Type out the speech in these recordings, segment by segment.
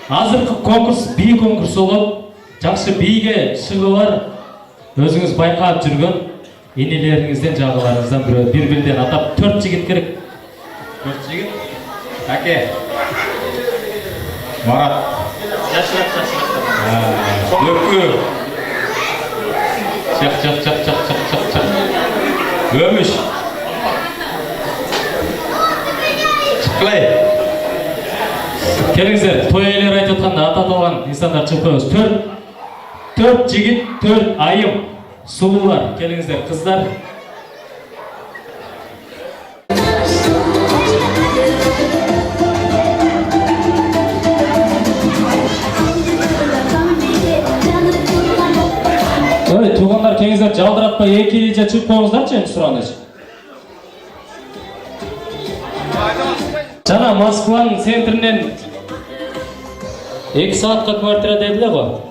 Азыркы конкурс би конкурс болуп, жакшы биге чыгуулар өзүңүз байкап жүргөн энелериңизден, жагыларыңыздан бирөө, бири-биринен атап 4 жигит керек. 4 жигит. Аке. Марат. Жашырак. Өкү. Чак. Өмүш. Чыкпай. Келиңиздер, той ээлери айтып атканда аты аталган инсандар чыгып коебуз. 4 жигит, 4 айым. Сулуулар, келиңиздер, кыздар. Ой, туугандар, келиңиздер, жалдыратпай эки-эки чыгып коюңуздарчы, эми суранычы. Жана Москванын центринен 2 саатка квартира дедиле го.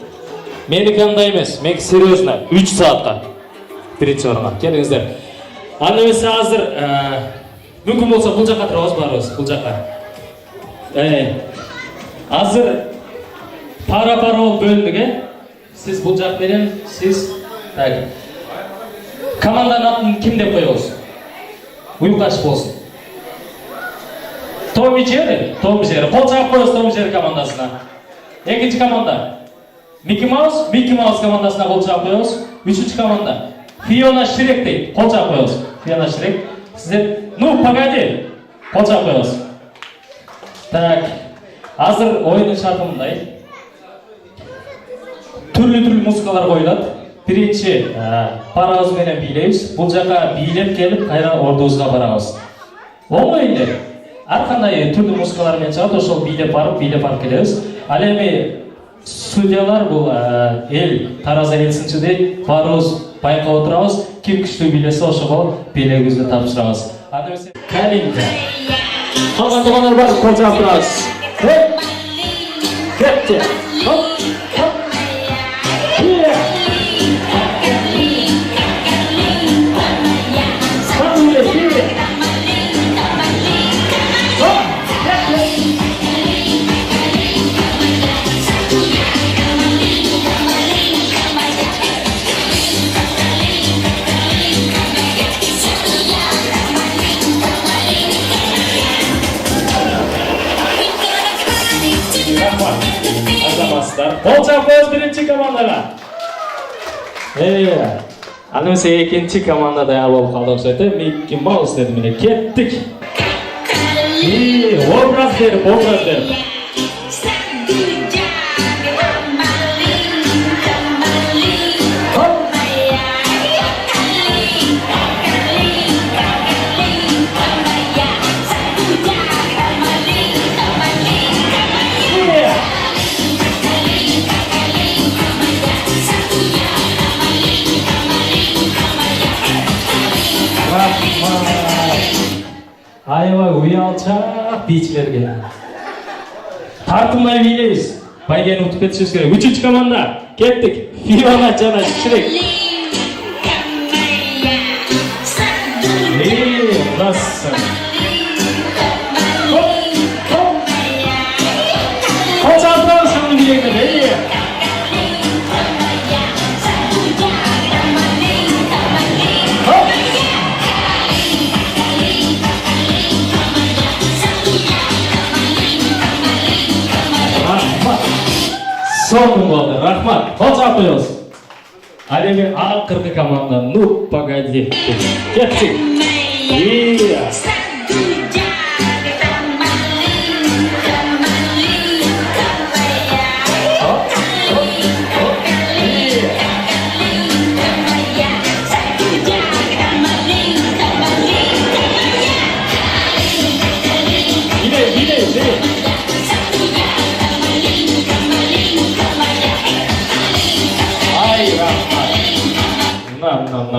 Меники андай эмес, меники серьезно 3 саатка. Биринчи орунга. Келиңиздер. Аны эмесе азыр мүмкүн болсо бул жака турабыз, барыбыз бул жака. Азыр пара-пара болуп бөлүндүк, Сиз бул жак менен, сиз так. Команданын атын ким деп коебуз? Уюкаш болсун. Том и Джерри. Кол чыгып коебуз Том и Джерри командасына. Экинчи команда Микки Маус командасына кол чыгып коебуз. Үчүнчү команда Фиона Шрек дейт. Кол чыгып коебуз. Фиона Шрек. Сиздер, ну, погоди. Кол чыгып коебуз. Так. Азыр оюндун шарты мындай. Түрлүү музыкалар коюлат. Биринчи парабыз менен бийлейбиз. Бул жака бийлеп келип, кайра ордубузга барабыз. Оңой эле. Ар кандай түрлүү музыкалар менен чыгат, ошол бийлеп барып келебиз. Ал эми судьялар бул эл, Тараза эл сынчы дейт, баарыбыз байкап отурабыз. Ким күчтүү бийлесе ошого бийлегибизди тапшырабыз. Аны эмесе Калинка. Калган туугандар бар, кол чыгып турабыз. Кетти. Хоп. Кол чыгып коебуз биринчи командага. Аны эмесе экинчи команда даяр болуп калды окшойт. Микки Маус деди, міне кеттик. Образ берип. Аябай уялчак бийчилерге. Тартынмай бийлейбиз. Байгени утуп кетишибиз керек. Үчүнчү команда кеттик. Фиона жана Шрек. Красава. Концентрация на бийлейди. Соңун болду. Рахмат. Кол чыгып коебуз. Ал эми акыркы команда, ну, погоди. Кеттик.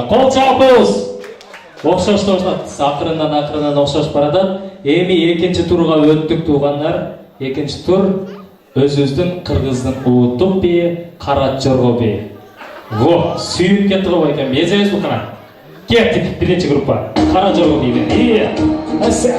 Кол чыгып коебуз. Окшоштор акырындан окшош баратат. Эми экинчи турга өттүк туугандар. Экинчи тур өзүбүздүн кыргыздын улуттук бии Кара Жорго бии. Во, сүйүп кетти го экен. Мезебиз бу кана. Кеттик биринчи группа. Кара Жорго бийди. Аса.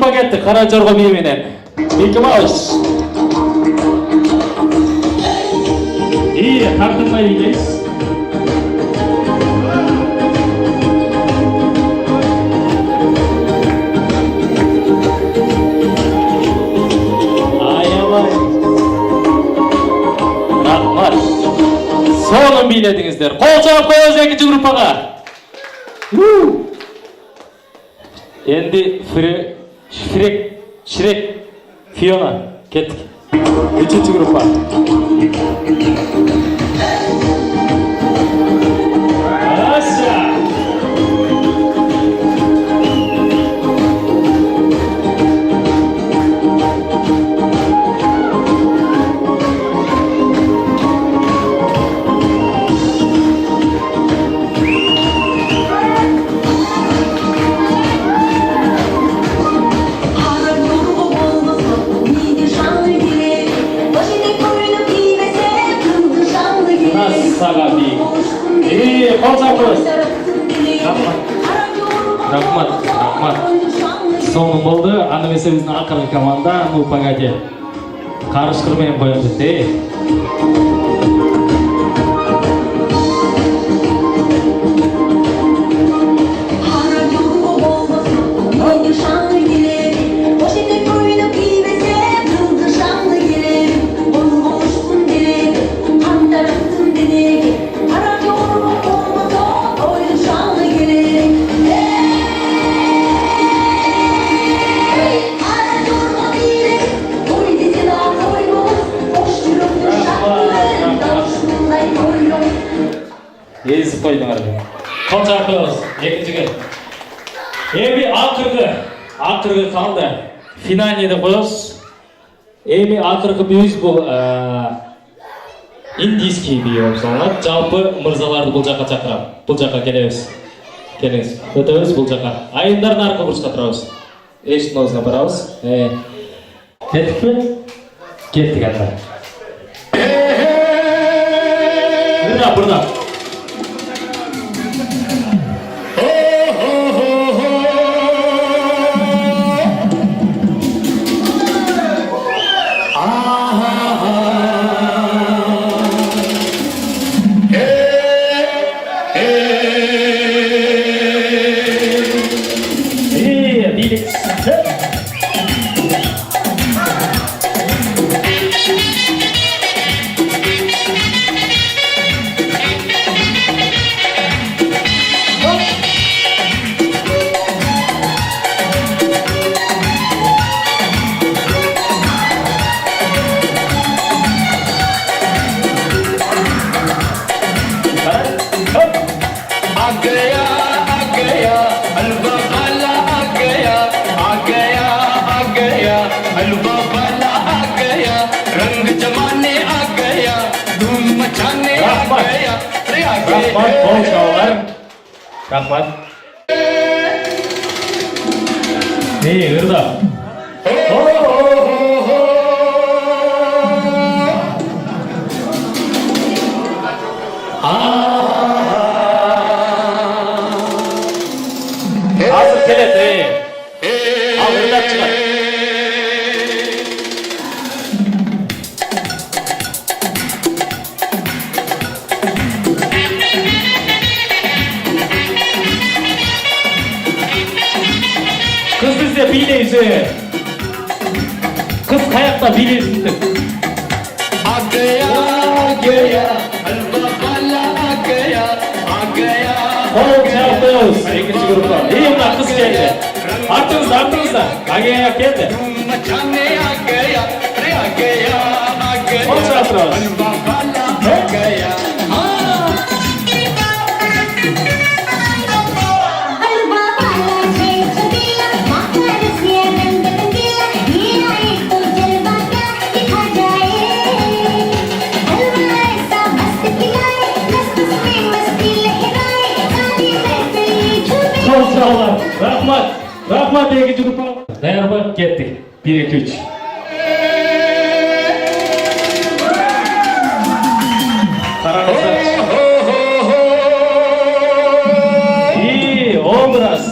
группа кетти Кара Жорго бии менен. Mickey Mouse. И тартынмай билейбиз. Рахмат. Сонун бийледиңиздер. Кол чаап коебуз экинчи группага. Энди Шрек, Фиона кеттик. Үчүнчү группа. Аса. Рахмат. Соңы болды. Аны месе біздің ақырғы команда. Ну, погоди. Қарышқырмен қоямыз де. Езіп қойдыңар. Қол шақырыңыз, екіншіге. Эми ақырғы қалды. Финальныйды қойыңыз. Эми ақырғы бүйіз бұл индийский бүй болып саналады. Жалпы мырзаларды бұл жаққа шақырам. Бұл жаққа келеміз. Келіңіз. Өтеміз бұл жаққа. Айындардың арқы бұрышқа тұрабыз. Ештің өзіне барабыз. Кеттік пе? Кеттік анда. Бұрда. Rahmat. Nih, Irda. Hazır kelet. Al Irda çıkar. Kız bizde bileysi. Kız kayakta bileysi. Oğlum ne yapıyoruz? İkinci grupta. İyi bunlar kız geldi. Artığınızda. Agaya geldi. Oğlum ne yapıyoruz? Rahmat ikinci grupa. Dayan bak gittik. 1, 2, 3. Karanlıklar. İyi, obraz.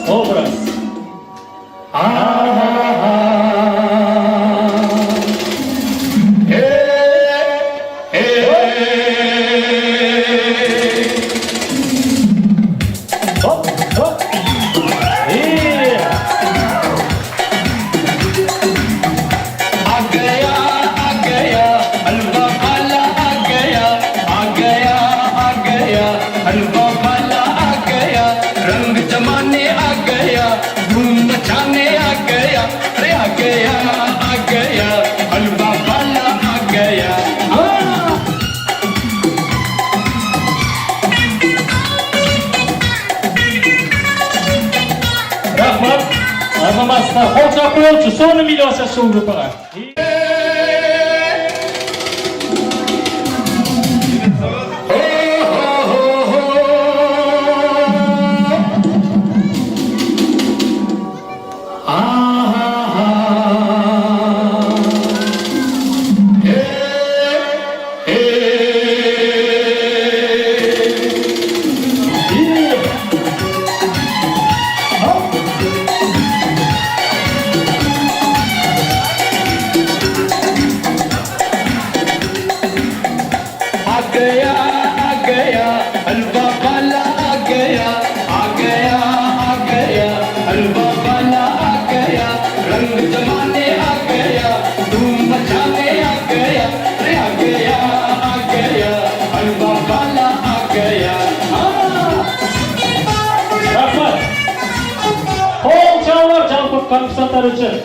Qol chaqib qo'yuvchi, so'ni milyosa shu gruppaga.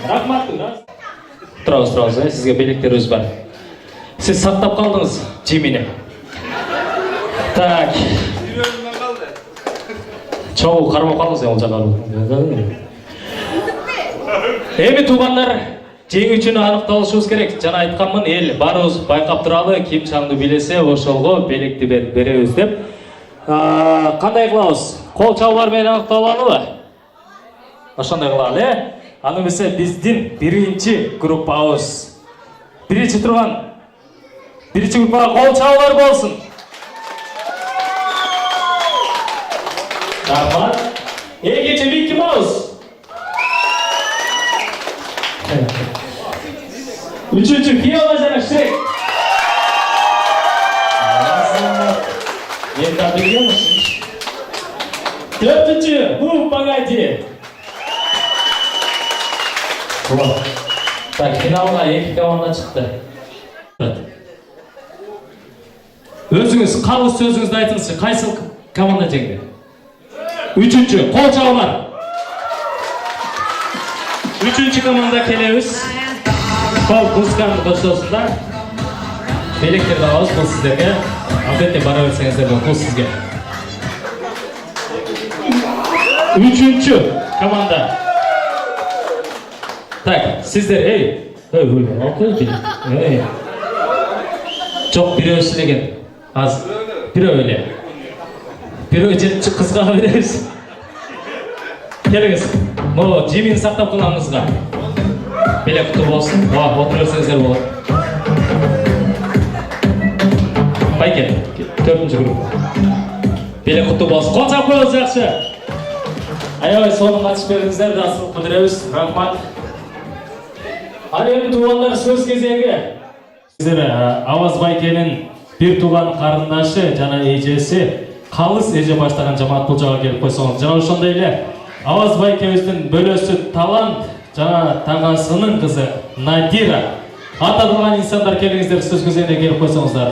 Rahmat. Тұрауыз, сізге белектер өз бар. Сіз саттап қалдыңыз Жимини. Так. Чоу қармап қалдыңыз, ол жаға. Эми туғандар, жеңүү үчүн аныкталышыбыз керек. Жана айтканмын, эл барыбыз байкап туралы, ким чаңды билесе, ошолго белекти беребиз деп. Кандай кылабыз? Кол чабуулар менен аныкталганыбы? Ошондой кылалы, э? Аны эмесе биздин биринчи группабыз. Биринчи группага кол чабуулар болсун. Рахмат. Экинчи Микки Маус. Үчүнчү Фиона жана Шрек. Мен да билемишин. Төртүнчү Ну погоди. Так, финалга 2 команда чыкты. Өзүңүз калыс сөзүңүздү айтыңызчы, кайсы команда жеңди? Үчүнчү, кол чабуулар. Үчүнчү команда келебиз. Кол музыканы кошосундар. Белектерди алабыз, бул сиздерге. Албетте бара берсеңиздер болот, бул сизге. Үчүнчү команда. Так, сиздер, Жок, бирөө силеген. Аз бирөө эле. Бирөө жетчи кызга беребиз. Келиңиз. Могу Жимини сактап калганыңызга. Белек куттуу болсун. Отура берсеңиздер болот. Байке, 4-чү групп. Белек куттуу болсун. Кол чапып коебуз, жакшы. Аябай сонун катышып бердиңиздер, дасын кудуребиз. Рахмат. Ал эми туугандар сөз кезеги. Сиздер Аваз Байкенин бир тууган карындашы жана эжеси Калыс эже баштаган жамаат бул жага келип койсоңуз. Жана ошондой эле Аваз Байкебиздин бөлөсү Талант жана тагасынын кызы Надира. Аталган инсандар келиңиздер, сөз кезегине келип койсоңуздар.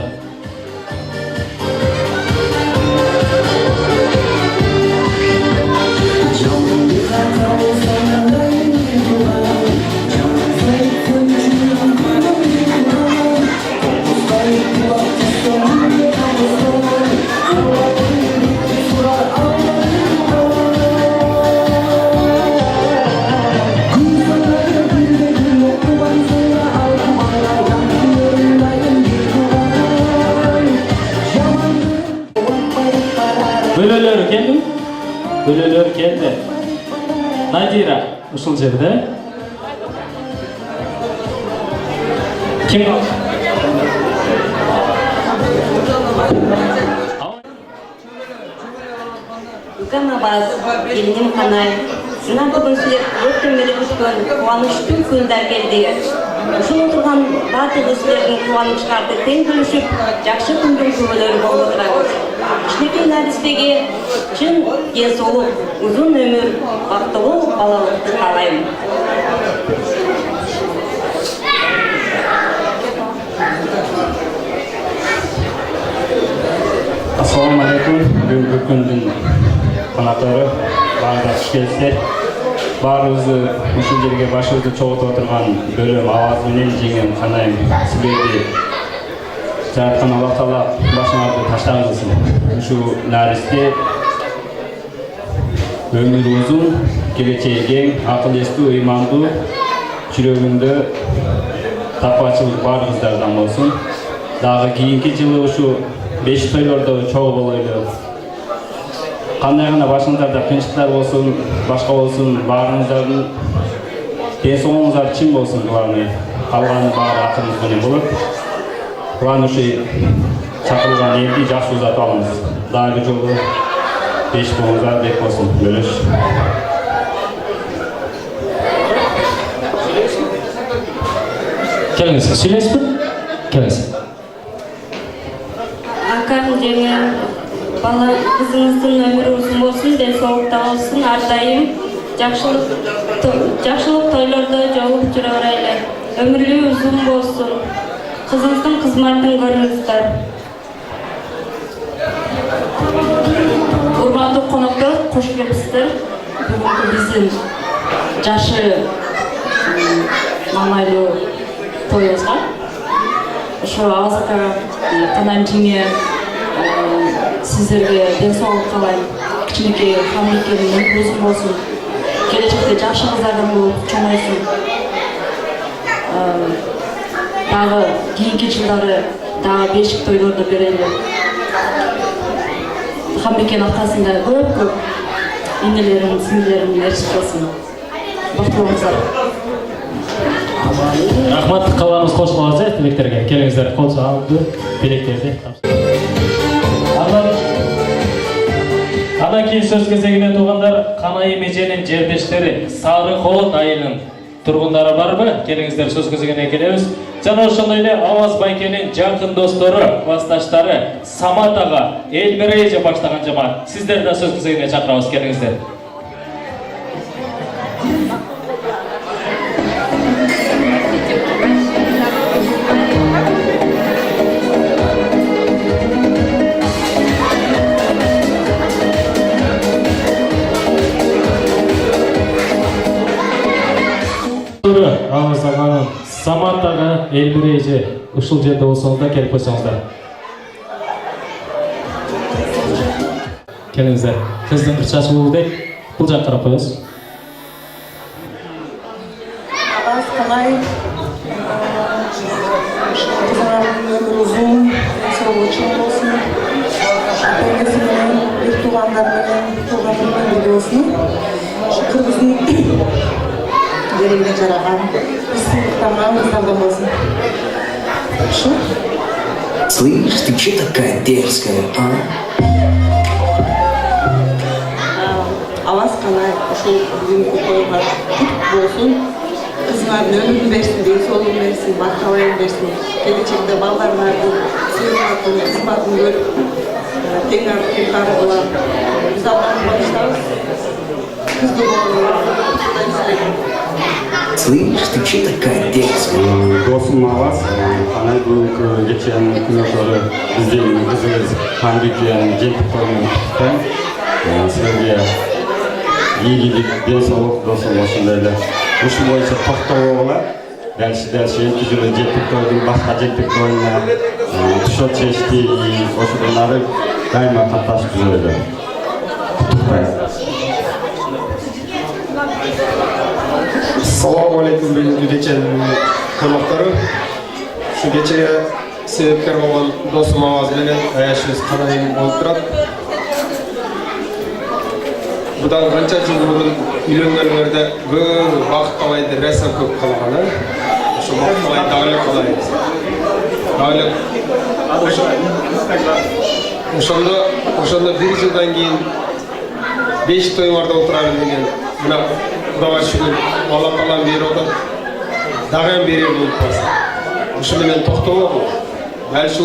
Bölölөр keldi. Nadira ушул жерде. Kim al? Канабаз, Елним Канай. Сынан бүгін сілер өттен бері өткен қуаныштың күндар келді. Ушул отырған барлық сілердің қуаныштарды тең бөлүшүп, жакшы күндүн күбөлөрү болуп отурабыз. Кичинекей наристеге чын денсаулык, узун өмүр, бактылуу балалыкты каалайм. Assalamu alaikum. Бүгүнкү күндүн конактары баардык ишкелиштер. Баарыбызды ушул жерге башыбызды чогултуп отурган бөлөм Аваз менен жеңем канайым силерди жараткан Аллах Таала башыңарды таштаган кылсын. Ушул наристе ömür uzun, geleceği keng, akıl esti, imandu, жүрөгүндө тапачылык баарыбыздардан болсун. Дагы кийинки жылы ушу 5 тойлордо чогуу болойлу. Кандай гана башыңыздарда кыйынчылыктар болсун, башка болсун, баарыңыздардын ден соолугуңуздар чың болсун, главный. Калганы баары акырындык менен болот. Кубанычы чакырылган элди жакшы узатып алыңыз. Дагы жолу 5 болуңуздар бек болсун. Бөлөш. Келіңіз, сөйлесіз бе? Келіңіз. Акам жеңем, бала кызыңыздын өмүрү узун болсун, денсаулыкта болсун, ар дайым жакшылык тойлордо жолугуп жүрө берели. Өмүрү узун болсун. Кызыңыздын кызматын көрүңүздөр. Урматтуу коноктор, кош келипсиздер. Бүгүнкү биздин жашы мамайлуу тоюбузга ошо Аваз акага канайым жеңе сиздерге ден соолук каалайм. Кичинекей Хамбикенин өмүрү узун болсун. Келечекте жакшы кыздардан болуп чоңойсун. Дагы кийинки жылдары дагы бешик тойлорду берели. Хамбикен аптасында көп инелерин, сиңдилерин эришип келсин. Бактылуу болуңуздар. Рахмат, қаламыз қосылыңыздар тілектерге. Келіңіздер, қол салды, билеттерді. Андан кейін сөз кезегіне туғандар Қанайым Меженің жердештері Сары Қолын айылының тұрғындары бар бі? Келіңіздер, сөз кезегіне келеміз. Жана ошондой эле Аваз байкенин жакын достору, классташтары Самат ага, Элмира эже баштаган жамаат. Сиздерди да сөз кезегине чакырабыз, келиңиздер. Аваз аганын Самат ага, Элмира эже ушул жерде болсоңуздар, келип койсоңуздар. Келиңиздер. Кыздын бир чачы болдук. Бул жакка карап коебуз. Аваз калай. Кызыңардын өмүрү узун, денсаулыгы чың болсун. Теңизи менен, бир туугандар менен, туугандар менен болсун. Кыргыздын жеринде жараган, сыйлыктардан кыздардан болсун. Слышь, ты че такая дерзкая, а? Аваз калай, ошол бүгүнкү тойго кут болсун. Кызыңардын өмүрүн берсин, денсаулыгын берсин, бакалайын берсин. Келечекте балдарлардын сыйлыгын, кызматын көрүп, тең артыкары кылып, биз Алланы багыштабыз. Кызды Слышь, ты че такая дерзкая? Досым Аваз, анан бүгүнкү кеченин күнөтөрү биздин кызыбыз Хамбикен жеңип койгон куттуктайм. Силерге ийгилик, ден соолук досум ошондой эле. Ушул боюнча токтогула, дальше энти жылы жептик тойдун башка жептик тойуна тушот чечти, ошодон ары дайыма катташып жүрөлү. Куттуктайм. Assalomu alaykum бүгүнкү кеченин коноктору. Şu kechega себепкер болгон досум Аваз менен аяшыбыз Канайым болуп турат. Будан канча жыл мурун үйлөнгөнүңөрдө көп бакыт калайды, ресем көп калган, ошо бакыт калайды, дагы эле калайбыз. Ошондо бир жылдан кийин 5 тоюңарда отурайын деген мына Кудайга шүгүр, Алла Таалам берип атат. Дагы берер болуп калса. Ушул менен токтогон. Балчы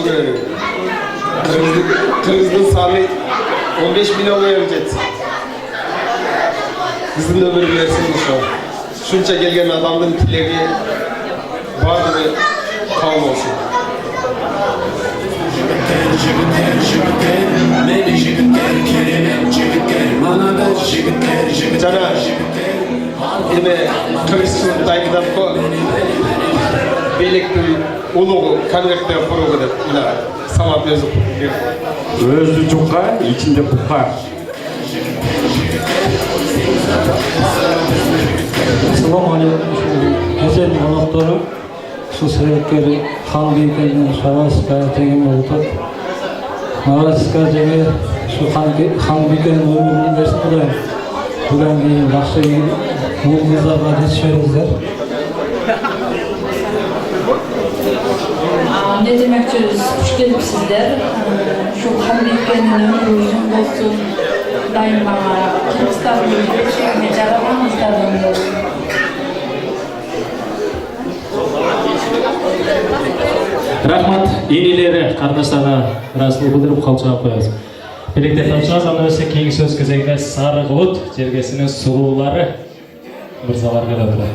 кыргыздын саны 15 миллионго жетти. Кыздын өмүрү берсин ошо. Ушунча келген адамдын тилеги баардыгы кабыл болсун. Жана эме кыргызчылык дайындап ко белектин улугу конвертте курууга деп мына Самат өзү Өзү жукка, ичинде букка. Assalamu alaikum. Güzel konukları, şu sebepleri Han Bey'den Şavasık'a tegim oldu. Şavasık'a jege şu Han Bey'den ömrünü versin bulayım. Bulan keyin yaxshi muğlizlarga yetişerizler. Ne demekçiyiz? Hoş gelipsizler. Şu Hamdike'nin ömrü uzun olsun. Daima Kırgızstan'ın geçişine caravanızlardan olsun. Рахмат, енелері, қардаштарына разылық білдіріп қалжыға қоямыз. Білікте тапшыға саны өсе кейінгі сөз кезегінде сары ғұт жергесінің сұлулары мырзалар келеді.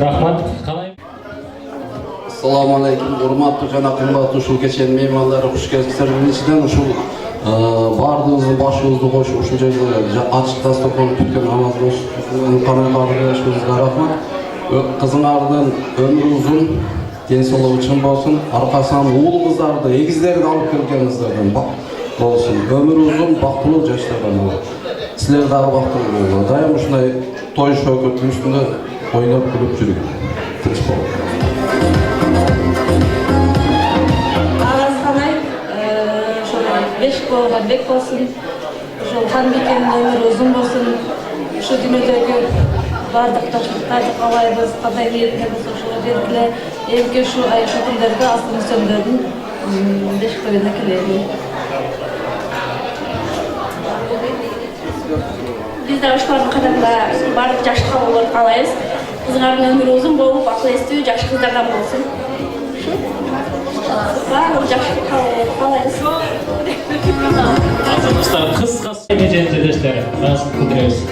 Рахмат, қалай? Assalamu alaikum, hurmatlı jana qimmatlı ушул кеченин меймандары, хуш келипсиздер. Биринчиден ушул баардыгыбыздын башыбызды коюп ушул жерде ачык дастархан күткөн намазыбыздын канааттанышыбызга рахмат. Кызыңардын өмүрү узун, ден соолугу чың болсун, аркасынан уул кыздарды, эгиздерди алып келгениңиздерден болсун. Өмүрү узун, бактылуу жаштардан болот. Силер дагы бактылуу болуңуздар. Дайым ушундай той шөкөттүн үстүндө ойноп күлүп жүрүңүз. Тынч болуңуз. Beş kolga bek olsun, şu Hanbike'nin ömrü uzun olsun, şu dünyadaki bardық taşlıkları қалайбыз, қандай ниетіміз ошолар белгілі, елге şu Ayşe күндерді астын сөндірдің беш тойына келеді. Bizler ошолардын катарында бардык жаш кабылып калайбыз. Кызыңардын өмүрү узун болуп, акыл эстүү жаш кыздардан болсун. Барлык жакшы кабыл калайбыз. Азаматтар қысқасы жеңілдештері, расын күдіресіз.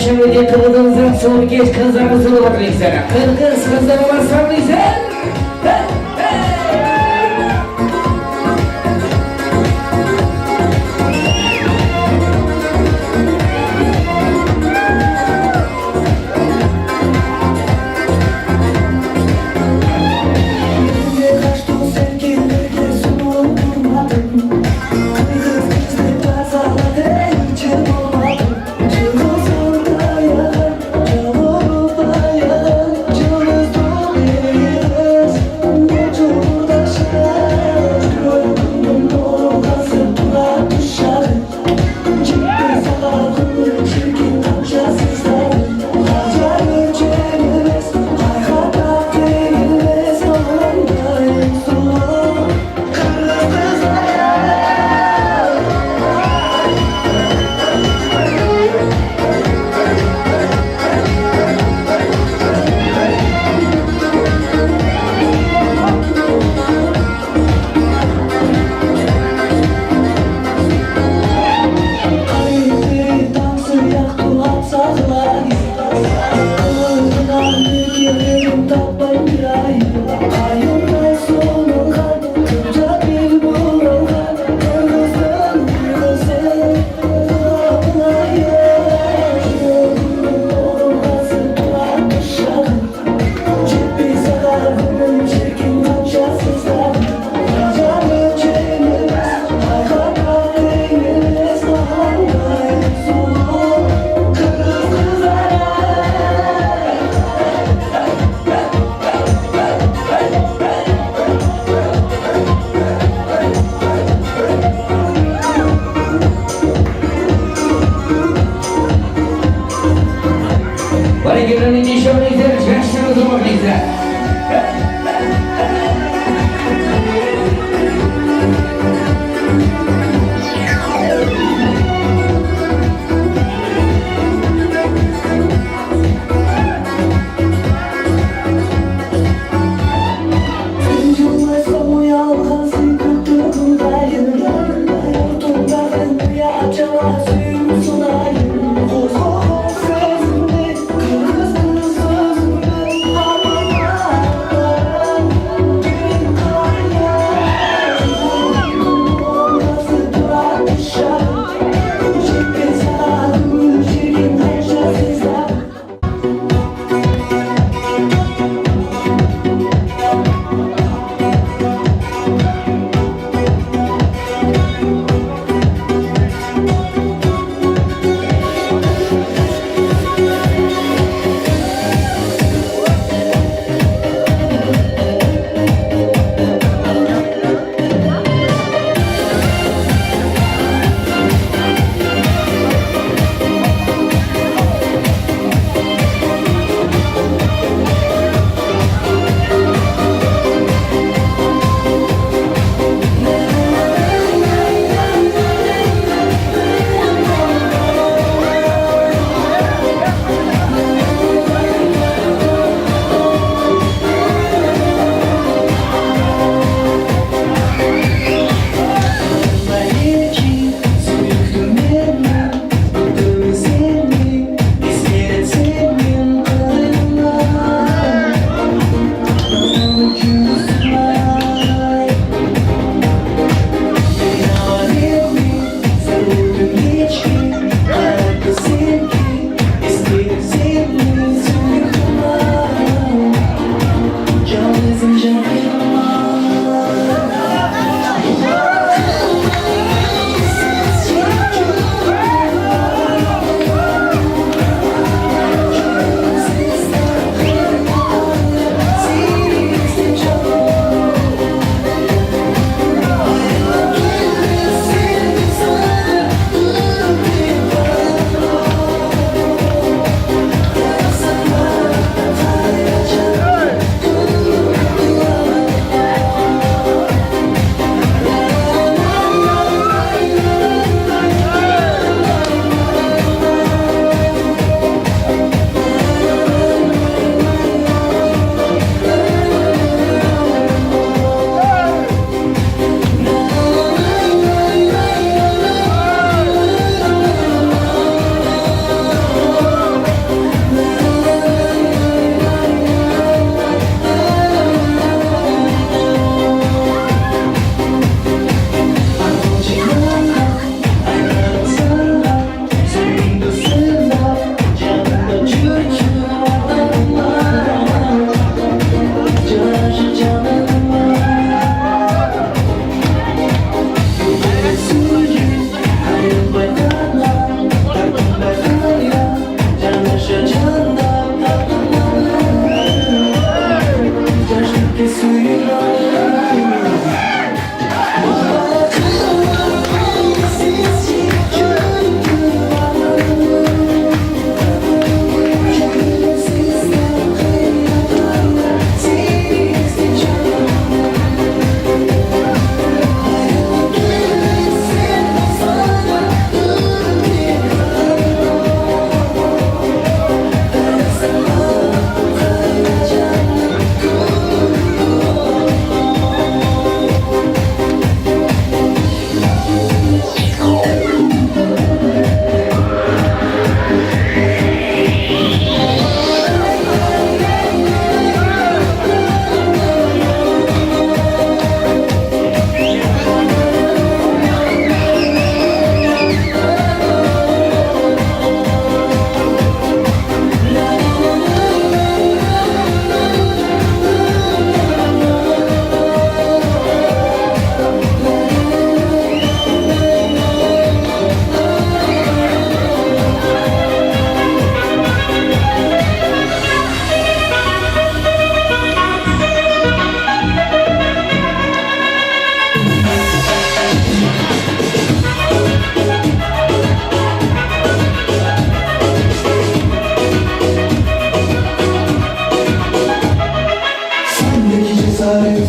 çevrede kıldığınızdan sonra geç kızlarınızı baklayın sana. Kız kızlarıma sarılıysan. Yeah.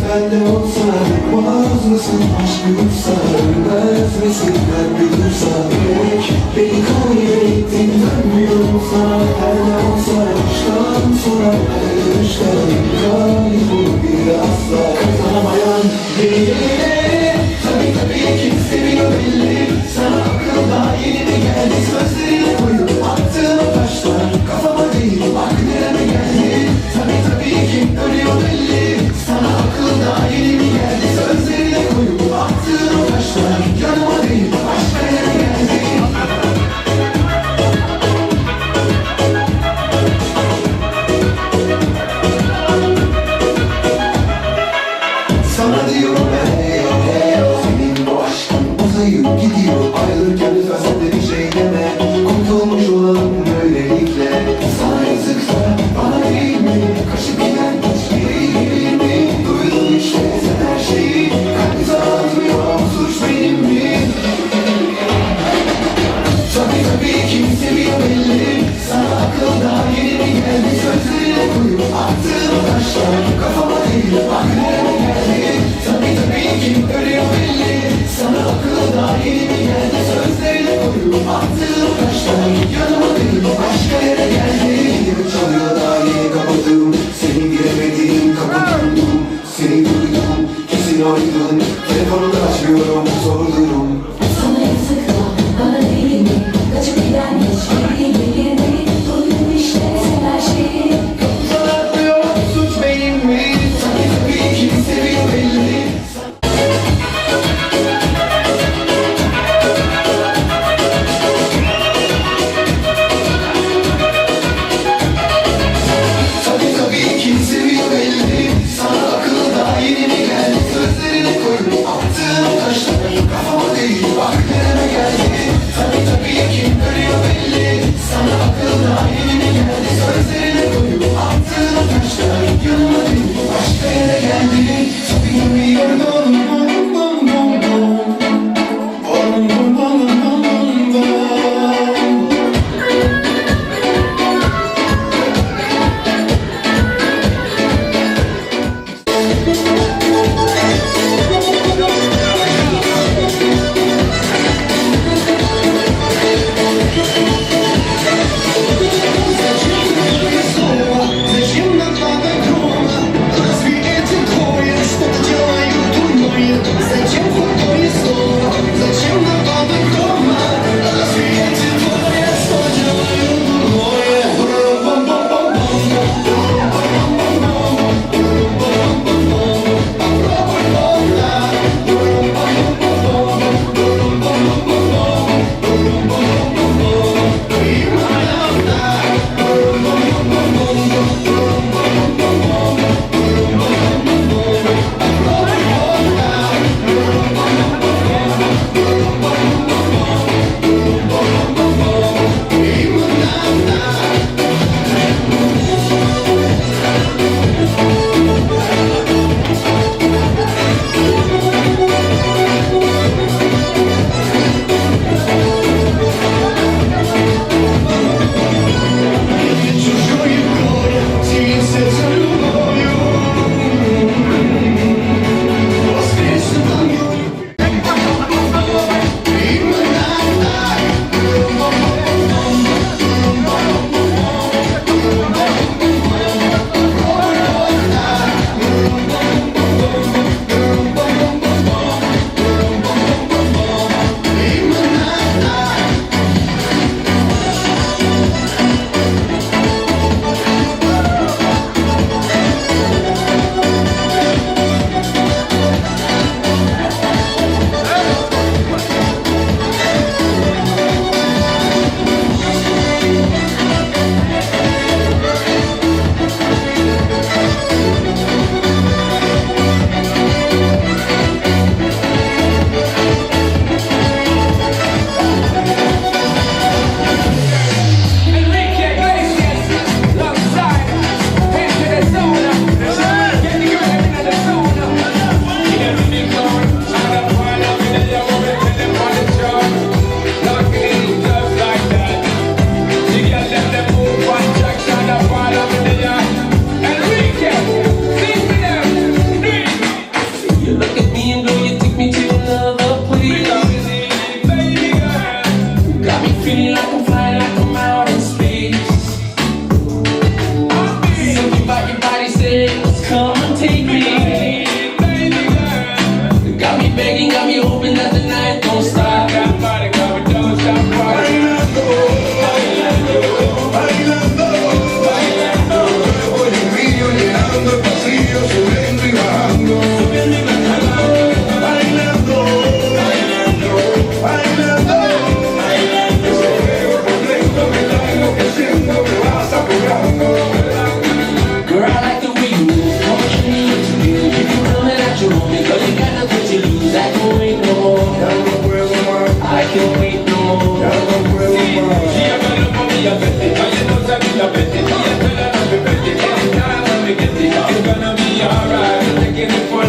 bende olsa, vaaz mısın aşk yoksa, ölmez misin kalbi dursa, gerek beni kaybettin dönmüyorum sana, her ne olsa baştan sona, ayrılışlar galip olur bir asla kazanamayan birileri. Tabii kim seviyor belli, sana akıl daha yeni mi geldi, sözlerine koyup attığım taşlar kafama değil bak nereme geldi. Tabii kim ölüyor belli, sana akıl daha yeni mi geldi, sözlerine koyup attığım taşlar yanıma değil başka yere geldi. Sana diyorum hey yo, senin bu aşkın uzayıp gidiyor, ayrılırken lütfen sen de bir şey deme, kurtulmuş olalım böylelikle. Sana yazıksa bana değil mi, kaçıp giden hiçbiri gelir mi, duydun işte sen her şeyi, kalbi sana atmıyor, suç benim mi? Tabii kim seviyor belli, sana akıl daha yeni mi geldi, sözlerine koyup attığım taşlar kafama değil bak nereme geldi. Tabii kim ölüyor belli, sana akıl daha yeni mi geldi, sözlerine koyup attığım taşlar yanıma değil başka yere geldi. Yine çalıyor daha yeni kapadım, seni giremediğim kapı döndüm, seni duydum kesin aydın, telefonu da açmıyorum zor durum. Sana yazıkla bana değil mi, kaçıp giden hiçbiri gelir mi, duydun işte sen her şeyi. Sana atmıyor suç benim mi? Tabii kim seviyor belli. Tabii kim seviyor belli, sana akıl daha yeni mi geldi, sözlerine koyup attığım taşlar kafama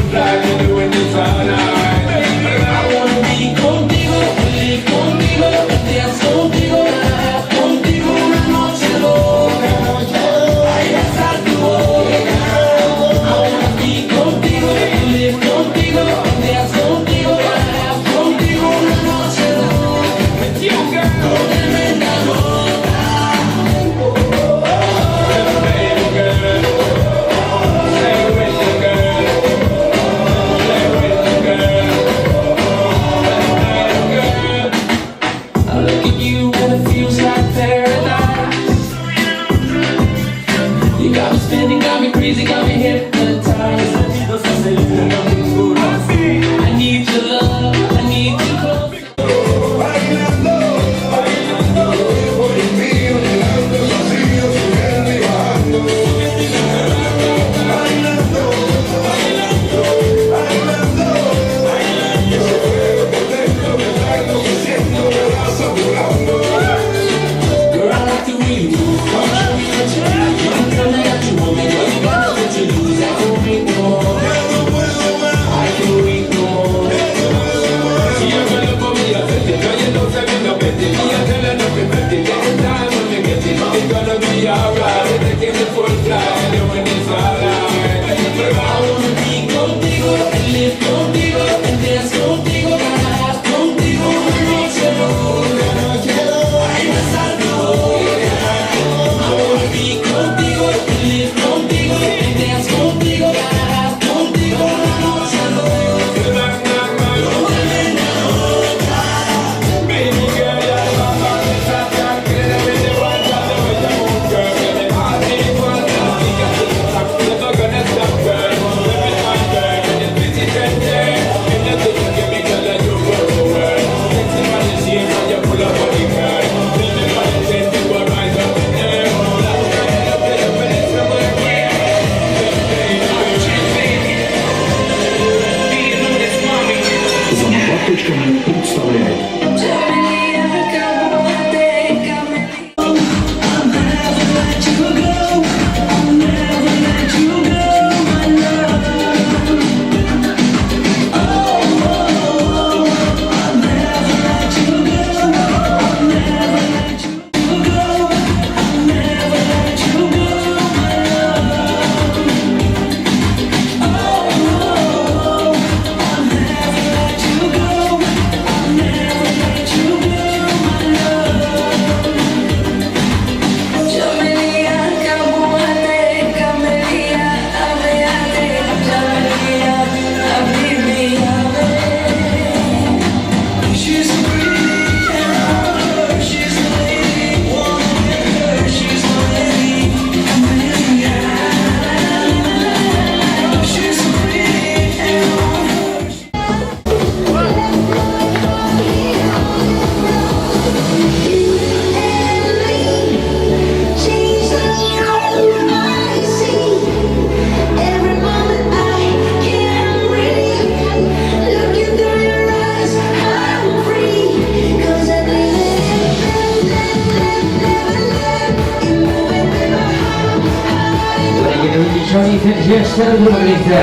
fly, you're doing this all night. I wanna be contigo, live contigo, dance contigo, contigo una noche loca. Ay, besar tu boca. I wanna be contigo, live contigo, dance contigo, contigo una noche loca. With you, girl, tremenda loca. Baby girl, stay with the girl, stay with the girl, girl. I look at you and it feels like paradise. You got me spinning, got me crazy, got me hypnotized. I need your love, I need your love. Girl, I like the way you move. Come show me what you got. You can tell me that you want me, but you got nothing to lose. I can't wait no more. I can't wait no more. See you girl up on me, I said it. Girl, you don't say me no betting. Me, I tell her nothing betting. Take time when we get it. It's gonna be alright. We're taking the full flight. Doing this alright. I wanna be contigo, and live contigo, and dance contigo, contigo una noche loca. Ay, besar tu boca. I wanna be contigo, and live contigo, and dance contigo, contigo una noche loca. Tremenda loca. Baby girl, ya le va a pasar, que le debe de guardar, de voy a buscar, que le va a decir cuánto, y que tú estás, you're not gonna stop, girl. Let me my girl, and it's busy tender, and you think you give me girl, that you go to work. Sexy man, you see it, and you pull up on the girl. Tell me what you think, you will rise up in there. Last night, I played up in it somewhere, yeah. Замок.нет представляет. Johnny Fitzgerald Lisa.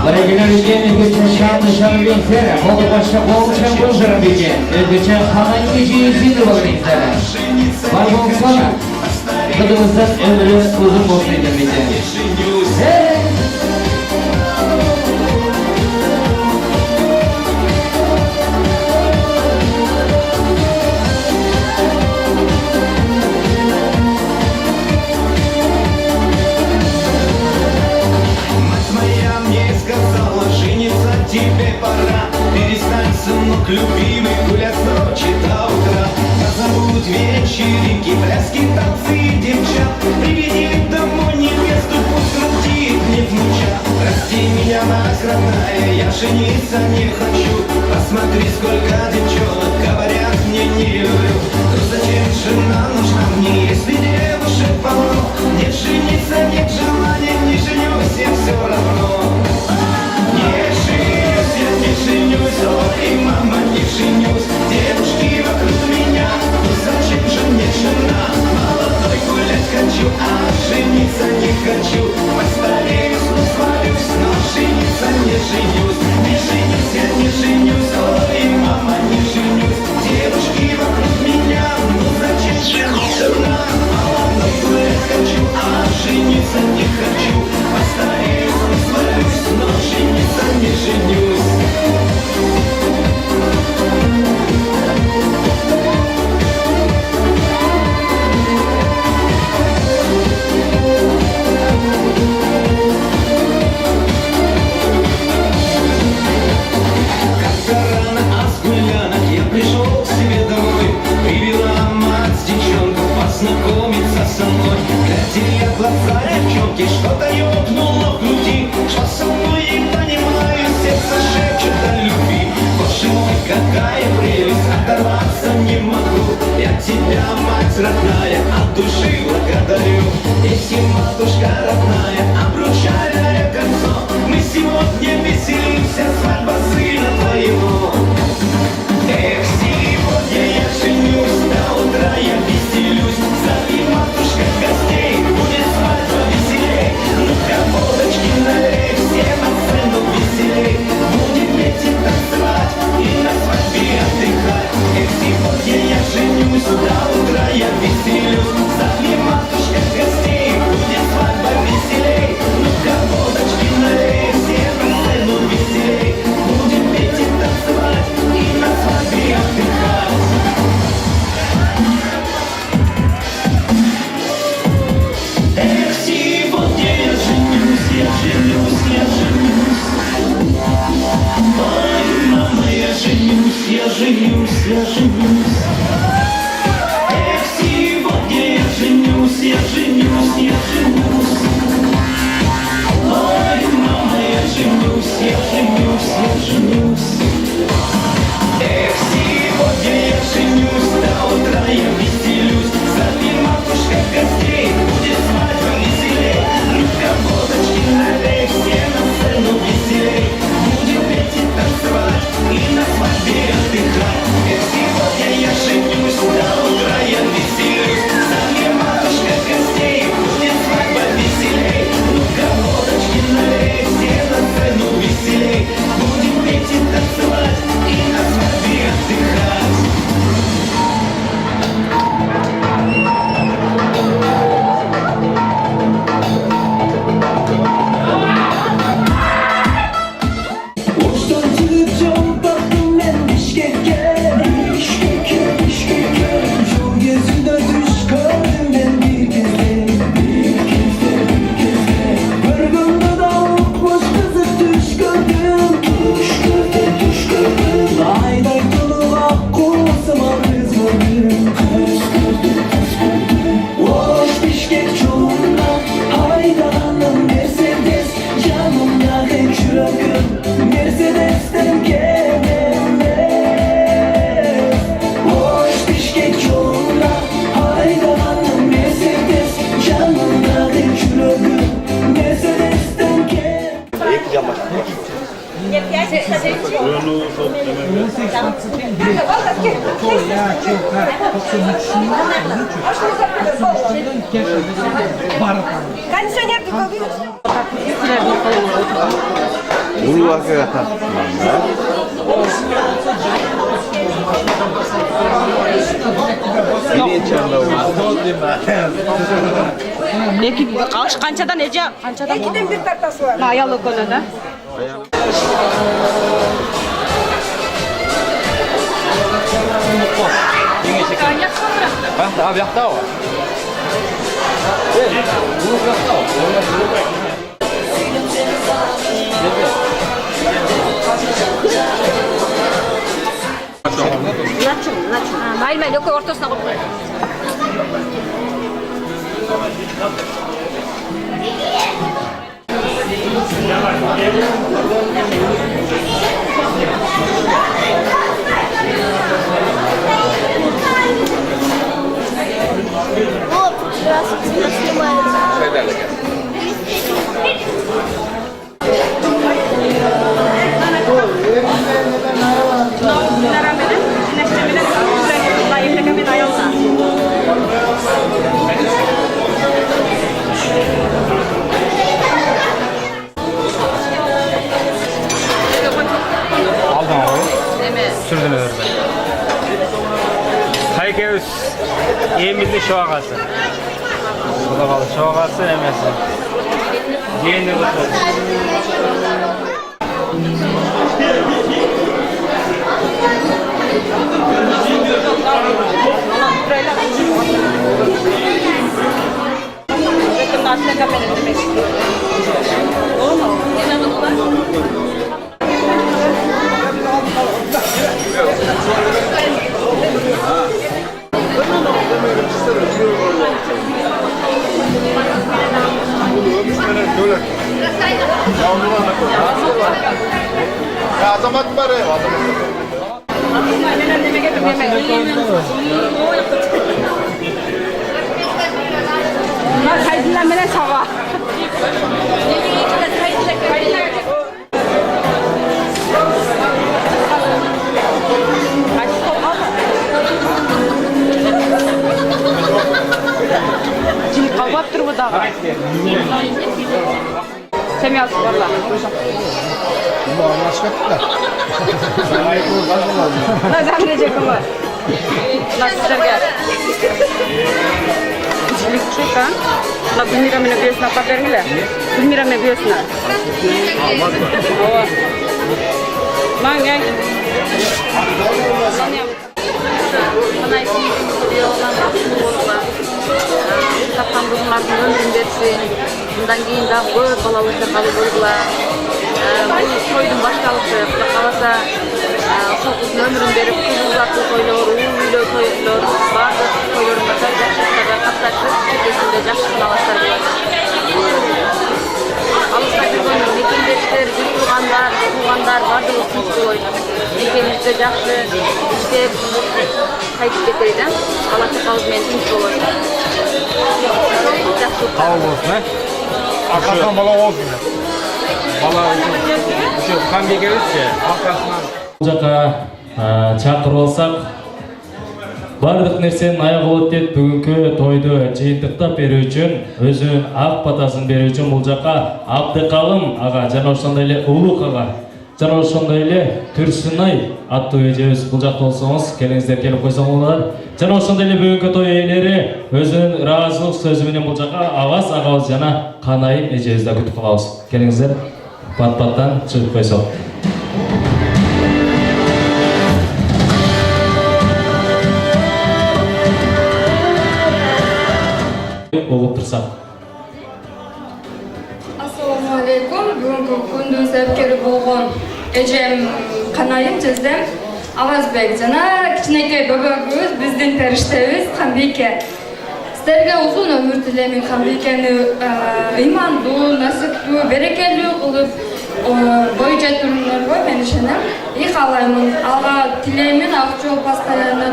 Оригинал екен өзгөчө шанды шанбеңсер, болу башка болчан болжырым екен. Өзгөчө ханайны жүйесini болыңыздар. Бар болсана, кызыңыздан өмірі uzun болсын екен бекен. Тебе пора, перестань, сынок, любимый, гулять с ночи до утра. Назовут вечеринки, пляски, танцы и девчат. Приведи домой невесту, пусть крутит, не внуча. Прости меня, мать родная, я жениться не хочу. Посмотри, сколько девчонок говорят, мне не люблю. Ну зачем жена нужна мне, если девушек полно? Нет жениться, нет желания, не женюсь, я все равно. Не женюсь, ой, мама, не женюсь. Девушки вокруг меня, ну зачем же мне жена? Молодой гулять хочу, а жениться не хочу. Постареюсь, ну свалюсь, но жениться не женюсь. Не женюсь, я не женюсь, ой, мама, не женюсь. Девушки вокруг меня, ну зачем же мне жена? Молодой гулять хочу, а жениться не хочу. Постареюсь, ну свалюсь, но жениться не женюсь. Знакомиться со мной, глядя я в глаза девчонки, что-то ёкнуло в груди, что со мной и понимаю, сердце шепчет о любви. Боже мой, какая прелесть, оторваться не могу. Я тебя, мать родная, от души благодарю. Если матушка родная, обручальное кольцо, мы сегодня веселимся, свадьба сына твоего. Эх, сегодня я женюсь, до утра я веселюсь. Зови, матушка, гостей, будет свадьба веселей. Ну-ка, водочки налей, все на сцену веселей. Будем петь и танцевать, и на свадьбе отдыхать. Эх, сегодня я женюсь, до утра я веселюсь. Зови, матушка, гостей, будет свадьба веселей. Ну-ка, водочки налей, все на сцену веселей. Будем петь и танцевать, и на свадьбе отдыхать. Эх, сегодня я женюсь, я женюсь, я женюсь. Ой, мама, я женюсь, я женюсь, я женюсь. Эх, сегодня я женюсь, я женюсь, я женюсь. Ой, мама, я женюсь, я женюсь, я женюсь. Эх, сегодня я женюсь, до утра я веселюсь. Зови, матушка, гостей, будет свадьба веселей. Ну-ка, водочки налей, все на сцену веселей. Будем петь и танцевать, и на свадьбе отдыхать. Эх, Uluvakıya tartışmanda. Birinci anda Qanchadan eja? Qanchadan? Ikkidan bir tartasi bor. Ayol o'konida. Ha, bu yoqda var. Mayli, mayli, o'q o'rtasına qo'yib qo'y. Sürdünüz orada. Haykevüs evimizde şu ağası. Bu da balı şu ağası emesi. Yeni oldu. Ya azamat var ya. Bunlar kaydınlanmaya çaba. Şimdi kapat dur bu dağa. Semiyası varlar. Bu anlaşmak da. Nazar verecek ama. Nasıl sizlerge? İçlik çok ha? La Gülmira mene büyüsüne papergile. Gülmira mene büyüsüne. Almaz mı? Ova. Lan gel. Bana ikinci olan aslında olurlar. Tapkan bunların ömrün versin. Bundan keyin daha көп балалы kalып olurlar. Bu toydun başkalışı, kalasa ошол кыздын өмүрүн берип кыз узатуу тойлор, үйлөө тойлор, баардык тойлорунда жакшылыктарга катташып, чекесинде жакшы кылабаттар болот. Алыста жүргөн мекендештер, бир туугандар баардыгы тынч болот. Мекенибизде жакшы иштеп, кайтып кетели да. Бала чакабыз менен тынч болот. Кабыл болсун, э? Аркасынан бала болсун. Бала ушу Канбекебизчи аркасынан Бұл жаққа чақырып алсақ, барлық нәрсенің аяғы болады деп бүгінгі тойды жиынтықтап беру үшін, өзінің ақ батасын беру үшін бұл жаққа Абдықалым аға, жана ошондой эле Улук аға, жана ошондой эле Түрсүнай аттуу эжебиз бұл жақта болсоңуз, келиңиздер келип койсоңуздар. Жана ошондой эле бүгүнкү той ээлери өзүнүн ыраазылык сөзү менен бұл жаққа Аваз агабыз жана Канайым эжебизди күтүп калабыз. Келиңиздер, бат-баттан чыгып койсок. Oğup тұрсақ. Ассалаумағалейкум. Бүгінгі күндің сәбкері болған әжем Канайым жездем Авазбек жана кичинекей бабагыбыз биздин периштебиз Канбике. Сіздерге узун өмүр тилеймин. Канбикени ыймандуу, насиптүү, берекелүү кылып бой жетүүңөргө мен ишенем. И каалаймын. Ага тилеймин ак жол постоянно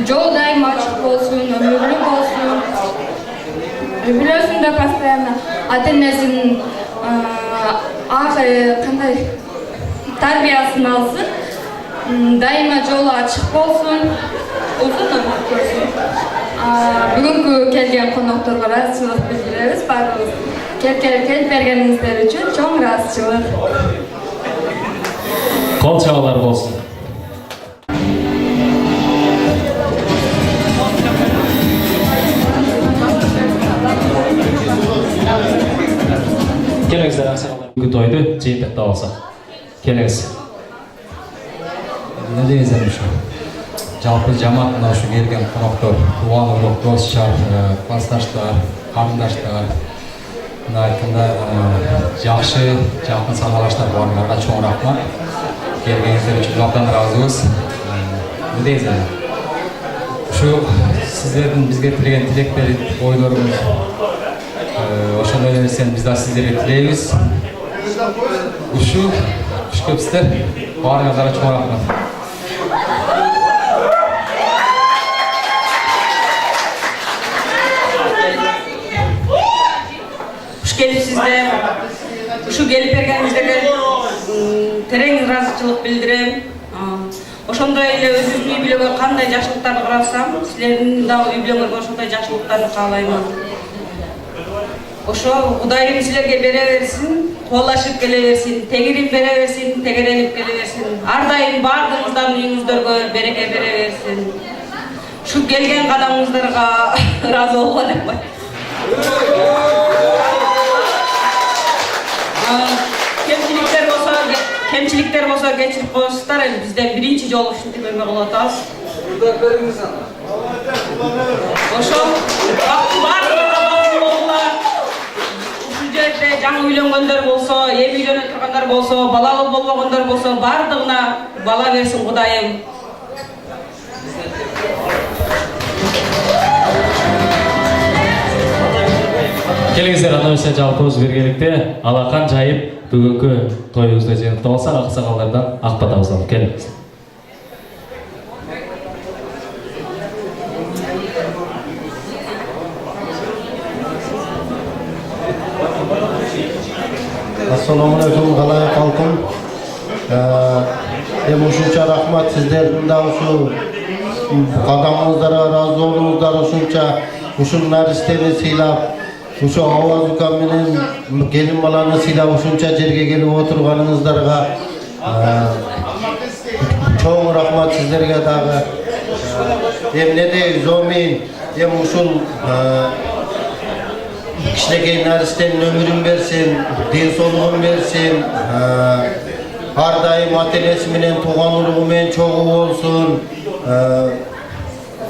жол дайым ачык болсун, өмүрлүү болсун. Билесиң да постоянно ата-энесинин кандай тарбиясын алсын. дайыма жолу ачык болсун, uzun ömür ko'rsin. Bugungi kelgan qonaqlarga razıchilik bildiramiz. Barimiz kelib berganingizlar uchun cho'ng razıchilik. Qo'l chaqalar bo'lsin. Kelingizlar aqsoqlar. Bugun to'yni jiyintiqda olsa. Kelingiz. Ne diyeceğim şu? Жалпы жамаат мына ушу келген коноктор, тууган улук, дос жар, классташтар, карындаштар, мына айтканда жакшы, жакын саналаштар барларга чоң рахмат. Келгениңиздер үчүн абдан ыраазыбыз. Не дейсиз? Ушу сиздердин бизге тилеген тилектер, ойлоруңуз ошондой эле нерсени биз да сиздерге тилейбиз. Ушу куш көпсүздөр, баарыңыздарга чоң рахмат. Келипсиздер, ушу келип бергениңиздерге терең ыраазычылык билдирем. Ошондой эле өзүбүздүн үй бүлөгө кандай жакшылыктарды кааласам, силердин да үй бүлөңөргө ошондой жакшылыктарды каалаймын. Ошо Кудайым силерге бере берсин, колдашып келе берсин, тегирип бере берсин, тегерелип келе берсин. Ар дайым баардыгыңыздардын үйүңүздөргө береке бере берсин. Ушу келген кадамыңыздарга ыраазы болгон деп коет. Кемчиликтер болсо кечирип коесуздар, бизден биринчи жолу ушинтип эме кылып атабыз. Ошо баардыгына бактылуу болгула. Ушул жерде жаңы үйлөнгөндөр болсо, эми үйлөнө тургандар болсо, балалуу болбогондор болсо, баардыгына бала берсин Кудайым. Келіңіздер анаусы жалпымыз бергелікте алақан жайып бүгінгі тойыңызды жеңіпті болсақ ақсақалдардан ақбатамыз алып келіңіз. Assalamu alaikum қалай халқым. Ушунча рахмат сиздердин да ушу кадамыңыздарга ыраазы болуңуздар, ушунча ушул наристени сыйлап, ушу Аваз укам менен келин баланы сыйлап ушунча жерге келип отурганыңыздарга чоң рахмат сиздерге дагы. Эмне дейбиз, омин, ушул кичинекей наристенин өмүрүн берсин, ден соолугун берсин, ар дайым ата энеси менен, тууган уругу менен чогуу болсун.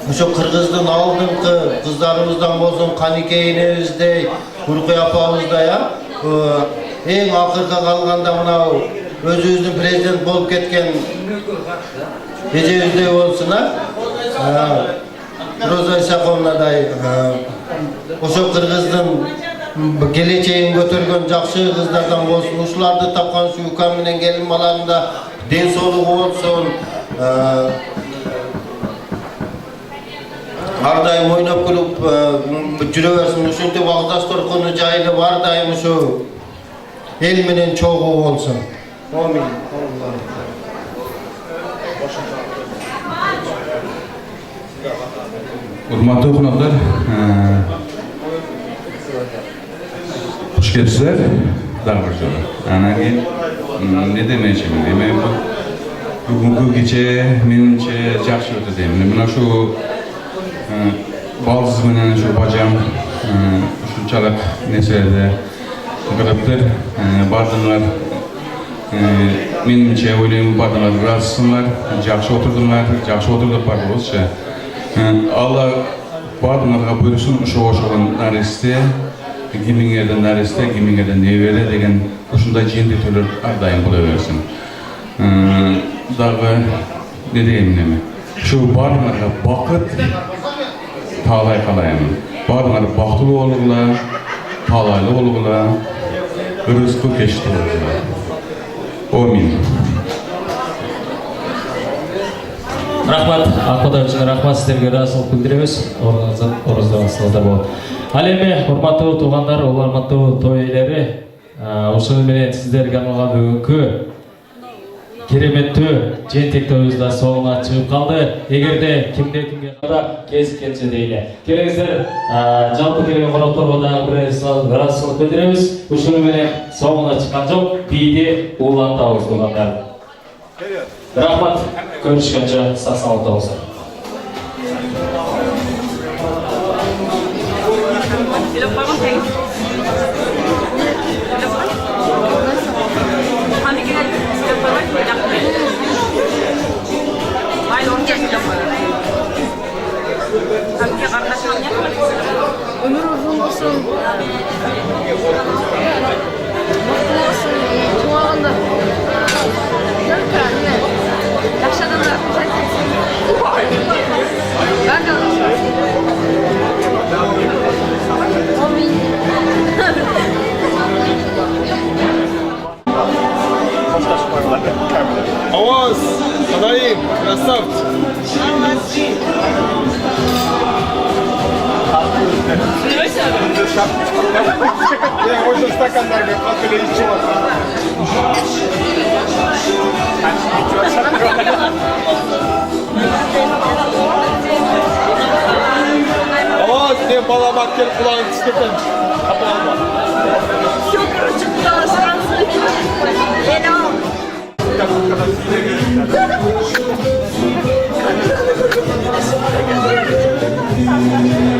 Ошо кыргыздын алдыңкы кыздарыбыздан болсун, Канике энебиздей, Уркуй апабыздай, эң акыркы калганда мына өзүбүздүн президент болуп кеткен эжебиздей болсун, Роза Исаковнадай, ошо кыргыздын келечегин көтөргөн жакшы кыздардан болсун, ушуларды тапкан ушу укам менен келин баланында ден соолугу болсун. Ар дайым ойноп күлүп жүрө берсин, ушинтип Агдастор күнү жайылып ар дайым ушу эл менен чогуу болсун. Амин. Урматтуу конокторор, куш келипсиздер дагы бир жолу. Анан кийин не демекчимин, эми бүгүнкү кече менимче жакшы өтө дейм. Мына ушу балдыз менен ушу бажам ушунчалык нерселерди кылыптыр. Бардыңар менимче ойлойм, бардыңар ыраазысыңар, жакшы отурдук бардыгыбызчы. Алла бардыңарга буйрусун, ошого наристе, кимиңерден наристе, кимиңерден небере деген ушундай жыйынтыктуулар ар дайым боло берсин. Дагы не дейм эми? Ушу бардыңарга бакыт таалай каалайм. Бардыңар бактылуу болгула, таалайлуу болгула, ырыскы кечтүү болгула. Амин. Рахмат, Акбатам үчүн рахмат, сиздерге ыраазычылык билдиребиз. Орунуңузда болот. Ал эми урматтуу туугандар, урматтуу той ээлери, ушуну менен сиздерге арналган бүгүнкү кереметтүү жентектөөбүз да соңуна чыгып калды. Эгерде кимде-кимге кезиккенче дейли. Келиңиздер, жалпы келген конокторго дагы бир ыраазычылык билдиребиз. Ушуну менен соңуна чыккан жок, бийди уулантабыз туугандар. Рахмат, көрүшкөнчө сак саламатта болсун. Ömür uzun olsun. Mutlu olsun. Çoğalında. Yaşadığında. Ben de Аваз, Анаим, красавцы. Я уже стакандарга плакали из чего. Аваз, не баламат кел кулağın çıkıpın. Kapalama. Çok küçük dalaşansın. Helal. Thank you.